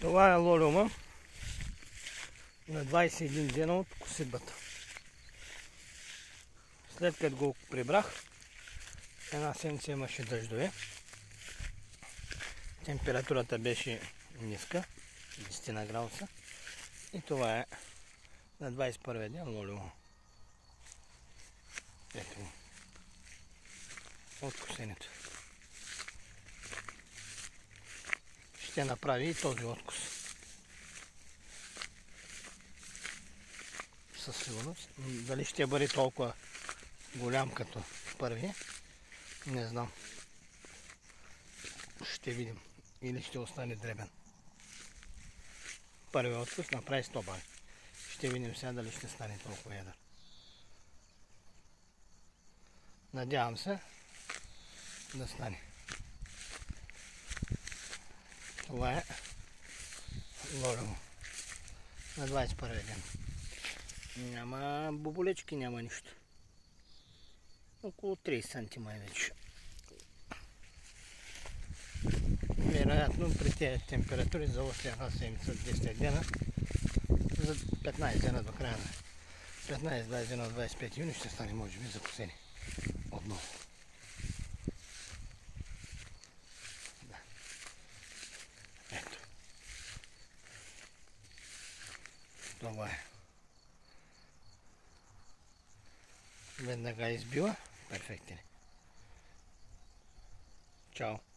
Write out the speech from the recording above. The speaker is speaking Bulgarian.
Това е лолиума на 21 дена от коситбата. След като го прибрах, една седмица имаше дъждове. Температурата беше ниска, 10 градуса. И това е на 21 ден лолиума. Ето го. От косенето. Ще направи и този откус. Със сигурност. Дали ще бъде толкова голям като първи, не знам. Ще видим. Или ще остане дребен. Първият откус направи 100 бали. Ще видим сега дали ще стане толкова едър. Надявам се да стане. Това е лолиума на 21 ден. Няма боболечки, няма нищо. Около 30 см вече. Вероятно при тези температури за още една седмица, 10 дена, за 15 дена до края на 15-20 дена от 25 юни ще стане, може би, за косене. Отново. Да. Ето. Това е. Веднага избива. Перфектен. Чао.